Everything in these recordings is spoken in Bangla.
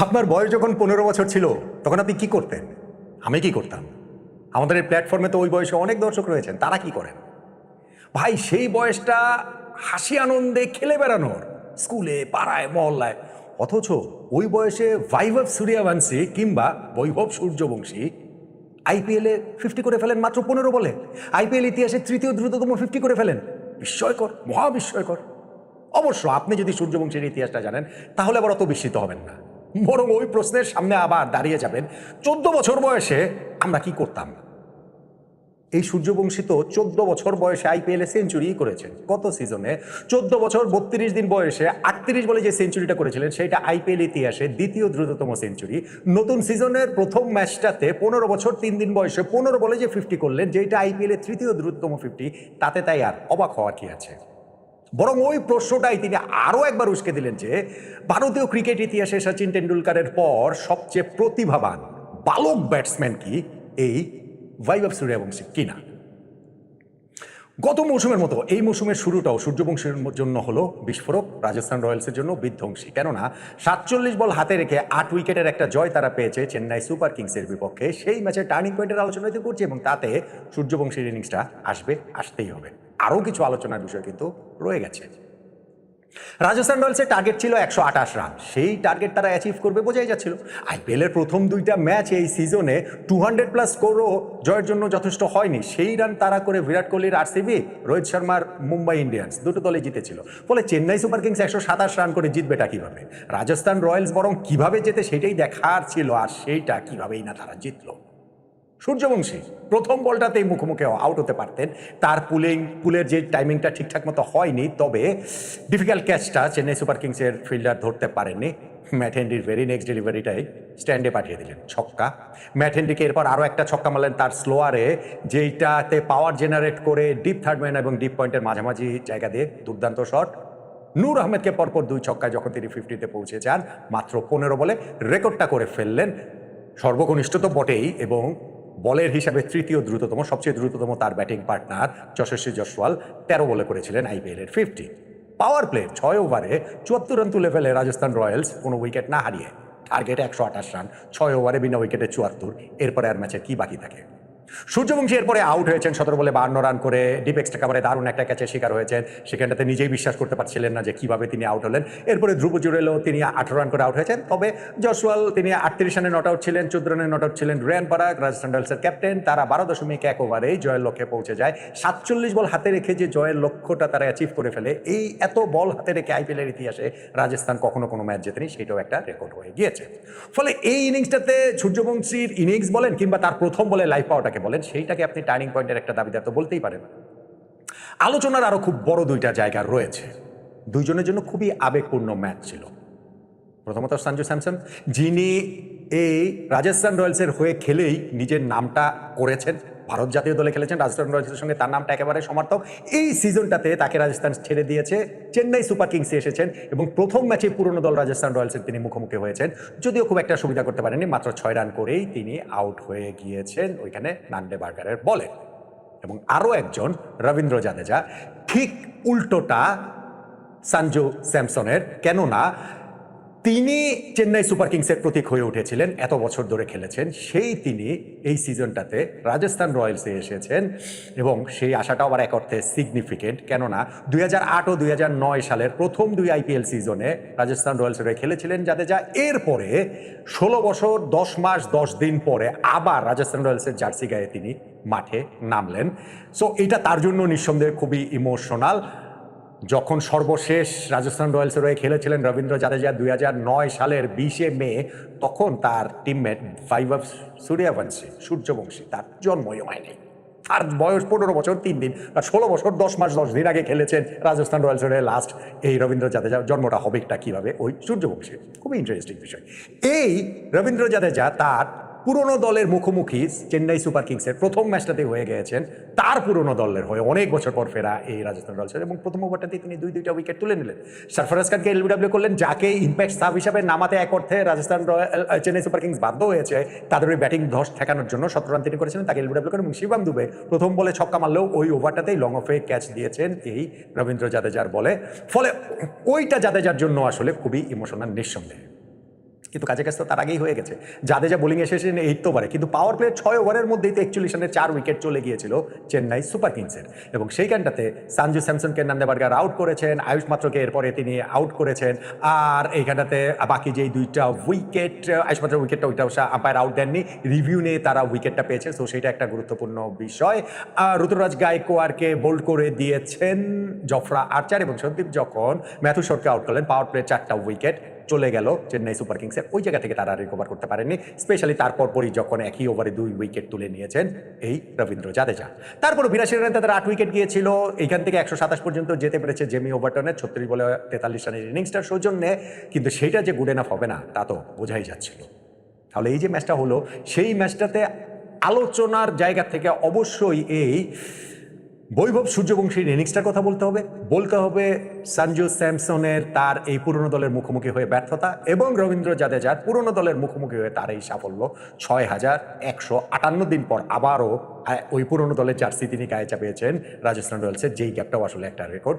আপনার বয়স যখন 15 বছর ছিল তখন আপনি কি করতেন? আমি কি করতাম? আমাদের এই প্ল্যাটফর্মে তো ওই বয়সে অনেক দর্শক রয়েছেন, তারা কি করেন? ভাই সেই বয়সটা হাসি আনন্দে খেলে বেড়ানোর, স্কুলে, পাড়ায়, মহল্লায়। অথচ ওই বয়সে ভাইভব সূর্যবংশী কিংবা বৈভব সূর্যবংশী আইপিএলে 50 করে ফেলেন মাত্র 15 বলে। আইপিএল ইতিহাসে তৃতীয় দ্রুততম 50 করে ফেলেন। বিস্ময়কর, মহাবিস্ময়কর। অবশ্য আপনি যদি সূর্যবংশীর ইতিহাসটা জানেন তাহলে আবার অত বিস্মিত হবেন না, বরং ওই প্রশ্নের সামনে আবার দাঁড়িয়ে যাবেন 14 বছর বয়সে আমরা কি করতাম। এই সূর্যবংশী তো 14 বছর বয়সে আইপিএলে সেঞ্চুরি করেছেন। কত সিজনে 14 বছর 32 দিন বয়সে 38 বলে যে সেঞ্চুরিটা করেছিলেন সেটা আইপিএল ইতিহাসে দ্বিতীয় দ্রুততম সেঞ্চুরি। নতুন সিজনের প্রথম ম্যাচটাতে 15 বছর 3 দিন বয়সে 15 বলে যে 50 করলেন, যেটা আইপিএল এর তৃতীয় দ্রুততম 50, তাতে তাই আর অবাক হওয়ার কি আছে। বরং ওই প্রশ্নটাই তিনি আরও একবার উস্কে দিলেন যে ভারতীয় ক্রিকেট ইতিহাসে সচিন টেন্ডুলকারের পর সবচেয়ে প্রতিভাবান বালক ব্যাটসম্যান কি এই বৈভব সূর্যবংশী কিনা। গত মৌসুমের মতো এই মৌসুমের শুরুটাও সূর্যবংশীর জন্য হলো বিস্ফোরক, রাজস্থান রয়্যালসের জন্য বিধ্বংসী। কেননা 47 বল হাতে রেখে 8 উইকেটের একটা জয় তারা পেয়েছে চেন্নাই সুপার কিংসের বিপক্ষে। সেই ম্যাচে টার্নিং পয়েন্টের আলোচনা তো করছি এবং তাতে সূর্যবংশীর ইনিংসটা আসতেই হবে। আরও কিছু আলোচনার বিষয় কিন্তু রয়ে গেছে। রাজস্থান রয়্যালসের টার্গেট ছিল 128 রান, সেই টার্গেট তারা অ্যাচিভ করবে বোঝাই যাচ্ছিল। আইপিএলের প্রথম দুইটা ম্যাচ এই সিজনে 200+ স্কোরও জয়ের জন্য যথেষ্ট হয়নি। সেই রান তারা করে বিরাট কোহলির আরসিবি, রোহিত শর্মার মুম্বাই ইন্ডিয়ান্স দুটো দলে জিতেছিল। ফলে চেন্নাই সুপার কিংস 127 রান করে জিতবেটা কিভাবে, রাজস্থান রয়্যালস বরং কিভাবে জেতে সেটাই দেখার ছিল, আর সেইটা কিভাবেই না তারা জিতলো। সূর্যবংশী প্রথম বলটাতেই মুখোমুখি আউট হতে পারতেন। তার পুলের যে টাইমিংটা ঠিকঠাক মতো হয়নি, তবে ডিফিকাল্ট ক্যাচটা চেন্নাই সুপার কিংসের ফিল্ডার ধরতে পারেননি। ম্যাট হেনরির ভেরি নেক্সট ডেলিভারিটাই স্ট্যান্ডে পাঠিয়ে দিলেন, ছক্কা। ম্যাট হেনরিকে এরপর আরও একটা ছক্কা মারলেন তার স্লোয়ারে, যেইটাতে পাওয়ার জেনারেট করে ডিপ থার্ড ম্যান এবং ডিপ পয়েন্টের মাঝামাঝি জায়গা দিয়ে দুর্দান্ত শট। নূর আহমেদকে পরপর 2 ছক্কায় যখন তিনি 50-তে পৌঁছে যান মাত্র 15 বলে, রেকর্ডটা করে ফেললেন। সর্বকনিষ্ঠ তো বটেই, এবং বলের হিসাবে তৃতীয় দ্রুততম, সবচেয়ে দ্রুততম তার ব্যাটিং পার্টনার যশস্বী জয়সওয়াল 13 বলে করেছিলেন আইপিএলের 50। পাওয়ার প্লে 6 ওভারে 74 রান তুলে ফেলে রাজস্থান রয়্যালস কোনো উইকেট না হারিয়ে। টার্গেট 128 রান, 6 ওভারে বিনা উইকেটে 74। এরপরে আর ম্যাচে কি বাকি থাকে। সূর্যবংশী এরপরে আউট হয়েছেন 17 বলে 52 রান করে। ডিপ এক্সট্রা কাভারে দারুণ একটা ক্যাচের শিকার হয়েছেন, সেখানটাতে নিজেই বিশ্বাস করতে পারছিলেন না যে কিভাবে তিনি আউট হলেন। এরপরে ধ্রুব জুড়েলও তিনি 18 রান করে আউট হয়েছেন। তবে জয়সওয়াল তিনি 38 রানে নট আউট ছিলেন, 14 রানে নট আউট ছিলেন। রিয়ান পরাগ রাজস্থান রয়্যালসের ক্যাপ্টেন, তারা 12.1 ওভারেই জয়ের লক্ষ্যে পৌঁছে যায়। 47 বল হাতে রেখে যে জয়ের লক্ষ্যটা তারা অ্যাচিভ করে ফেলে, এই এত বল হাতে রেখে আইপিএলের ইতিহাসে রাজস্থান কখনো কোনো ম্যাচ জেতেনি, সেটাও একটা রেকর্ড হয়ে গিয়েছে। ফলে এই ইনিংসটাতে সূর্যবংশীর ইনিংস বলেন কিংবা তার প্রথম বলে লাইফ পাওয়াটাকে বলেন, সেইটাকে আপনি টার্নিং পয়েন্টের একটা দাবিদার তো বলতেই পারেন। আলোচনার আরো খুব বড় দুইটা জায়গা রয়েছে। দুইজনের জন্য খুবই আবেগপূর্ণ ম্যাচ ছিল। প্রথমত সঞ্জু স্যামসন, যিনি এই রাজস্থান রয়্যালসের হয়ে খেলেই নিজের নামটা করেছেন, ভারত জাতীয় দলে খেলেছেন, রাজস্থান রয়্যালসের সঙ্গে তার নামটা একেবারে সমার্থক। এই সিজনটাতে তাকে রাজস্থান ছেড়ে দিয়েছে, চেন্নাই সুপার কিংসে এসেছেন এবং প্রথম ম্যাচে পুরনো দল রাজস্থান রয়্যালসের তিনি মুখোমুখি হয়েছেন। যদিও খুব একটা সুবিধা করতে পারেননি, মাত্র 6 রান করেই তিনি আউট হয়ে গিয়েছেন ওইখানে নান্ডে বার্গারের বলে। এবং আরও একজন রবীন্দ্র জাদেজা, ঠিক উল্টোটা সঞ্জু স্যামসনের, কেননা তিনি চেন্নাই সুপার কিংসের প্রতীক হয়ে উঠেছিলেন, এত বছর ধরে খেলেছেন, সেই তিনি এই সিজনটাতে রাজস্থান রয়্যালসে এসেছেন এবং সেই আশাটাও আবার এক অর্থে সিগনিফিকেন্ট। কেননা 2008 ও 2009 সালের প্রথম 2 আইপিএল সিজনে রাজস্থান রয়্যালস হয়ে খেলেছিলেন জাদেজা। এরপরে 16 বছর 10 মাস 10 দিন পরে আবার রাজস্থান রয়্যালসের জার্সি গায়ে তিনি মাঠে নামলেন। সো এটা তার জন্য নিঃসন্দেহে খুবই ইমোশনাল। যখন সর্বশেষ রাজস্থান রয়্যালসের হয়ে খেলেছিলেন রবীন্দ্র জাদেজা 2009 সালের 20 মে, তখন তার টিমমেট বৈভব সূর্যবংশী তার জন্মই হয়নি। তার বয়স 15 বছর 3 দিন, আর 16 বছর 10 মাস 10 দিন আগে খেলেছেন রাজস্থান রয়্যালসের হয়ে লাস্ট এই রবীন্দ্র জাদেজা। জন্মটা হবেটা কীভাবে ওই সূর্যবংশী, খুবই ইন্টারেস্টিং বিষয়। এই রবীন্দ্র জাদেজা তার পুরনো দলের মুখোমুখি চেন্নাই সুপার কিংসের প্রথম ম্যাচটাতে হয়ে গিয়েছেন, তার পুরনো দলের হয়ে অনেক বছর পর ফেরা এই রাজস্থান রয়্যালসের, এবং প্রথম ওভারটাতে তিনি 2-2টা উইকেট তুলে নিলেন। সরফরাজ খানকে এলবিডব্লিউ করলেন, যাকে ইম্প্যাক্ট সাব হিসাবে নামাতে এক অর্থে রাজস্থান চেন্নাই সুপার কিংস বাধ্য হয়েছে তাদের ওই ব্যাটিং ধস ঠেকানোর জন্য। 17 রান তিনি করেছিলেন, তাকে এলবিডব্লিউ করেন এবং শিবম দুবে প্রথম বলে ছক্কা মারলেও ওই ওভারটাতেই লং অফে ক্যাচ দিয়েছেন এই রবীন্দ্র জাদেজার বলে। ফলে ওইটা জাদেজার জন্য আসলে খুবই ইমোশনাল নিঃসন্দেহে। কিন্তু কাজে কাজ তো তার আগেই হয়ে গেছে। জাদেজা বোলিং এসেছেন 8 ওভারে, কিন্তু পাওয়ার প্লের 6 ওভারের মধ্যেই তো 41 রানে 4 উইকেট চলে গিয়েছিল চেন্নাই সুপার কিংসের। এবং সেইখানটাতে সঞ্জু স্যামসনকে নান্দেবার্গার আউট করেছেন, আয়ুষ মাত্রকে এরপরে তিনি আউট করেছেন। আর এইখানটাতে বাকি যেই 2টা উইকেট, আয়ুষ মাত্র উইকেটটা ওইটা আম্পায়ার আউট দেননি, রিভিউ নিয়ে তারা উইকেটটা পেয়েছে। সো সেটা একটা গুরুত্বপূর্ণ বিষয়। ঋতুরাজ গায়কোয়াড়কে বোল্ড করে দিয়েছেন জফরা আর্চার, এবং সন্দীপ যখন ম্যাথু শটকে আউট করলেন, পাওয়ার প্লে 4টা উইকেট চলে গেল চেন্নাই সুপার কিংসের। ওই জায়গা থেকে তারা রিকভার করতে পারেননি, স্পেশালি তারপর পরই যখন একই ওভারে 2 উইকেট তুলে নিয়েছেন এই রবীন্দ্র জাদেজা। তারপর 82 রানে তাদের 8 উইকেট গিয়েছিল। এইখান থেকে 127 পর্যন্ত যেতে পেরেছে জেমি ওভারটনের 36 বলে 43 রানের ইনিংসটার সৌজন্যে। কিন্তু সেইটা যে গুড এনাফ হবে না তা তো বোঝাই যাচ্ছিল। তাহলে এই যে ম্যাচটা হলো, সেই ম্যাচটাতে আলোচনার জায়গা থেকে অবশ্যই এই বৈভব সূর্যবংশীর ইনিংসটার কথা বলতে হবে সঞ্জু স্যামসনের তার এই পুরনো দলের মুখোমুখি হয়ে ব্যর্থতা, এবং রবীন্দ্র জাদেজার পুরনো দলের মুখোমুখি হয়ে তার এই সাফল্য। 6158 দিন পর আবারও ওই পুরনো দলের জার্সি তিনি গায়ে চাপিয়েছেন রাজস্থান রয়্যালসের, যেই গ্যাপটাও আসলে একটা রেকর্ড।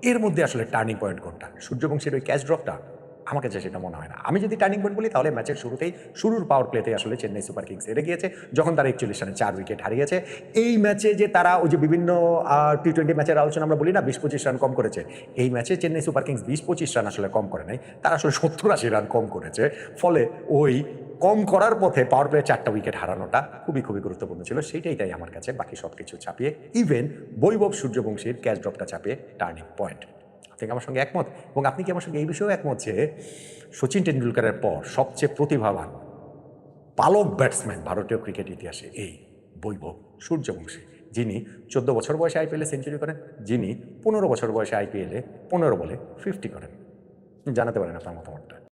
এর মধ্যে আসলে টার্নিং পয়েন্ট কোনটা? সূর্যবংশীর ওই ক্যাচ ড্রপটা? আমার কাছে সেটা মনে হয় না। আমি যদি টার্নিং পয়েন্ট বলি তাহলে ম্যাচের শুরুর পাওয়ার প্লেতে আসলে চেন্নাই সুপার কিংস হেরে গিয়েছে, যখন তারা 41 রানে 4 উইকেট হারিয়েছে। এই ম্যাচে যে তারা ওই যে বিভিন্ন টি-20 ম্যাচের আলোচনা আমরা বলি না, 20-25 রান কম করেছে, এই ম্যাচে চেন্নাই সুপার কিংস 20-25 রান আসলে কম করে নাই, তারা আসলে 70-80 রান কম করেছে। ফলে ওই কম করার পথে পাওয়ার প্লে 4টা উইকেট হারানোটা খুবই গুরুত্বপূর্ণ ছিল। সেইটাই তাই আমার কাছে বাকি সব কিছু ছাপিয়ে, ইভেন বৈভব সূর্যবংশীর ক্যাচ ড্রপটা ছাপিয়ে টার্নিং পয়েন্ট। আপনি কি আমার সঙ্গে একমত? এবং আপনি কি আমার সঙ্গে এই বিষয়েও একমত যে সচিন টেন্ডুলকারের পর সবচেয়ে প্রতিভাবান পালক ব্যাটসম্যান ভারতীয় ক্রিকেট ইতিহাসে এই বৈভব সূর্যবংশী, যিনি 14 বছর বয়সে আইপিএলে সেঞ্চুরি করেন, যিনি 15 বছর বয়সে আইপিএলে 15 বলে 50 করেন? জানাতে পারেন আপনার মতামতটা।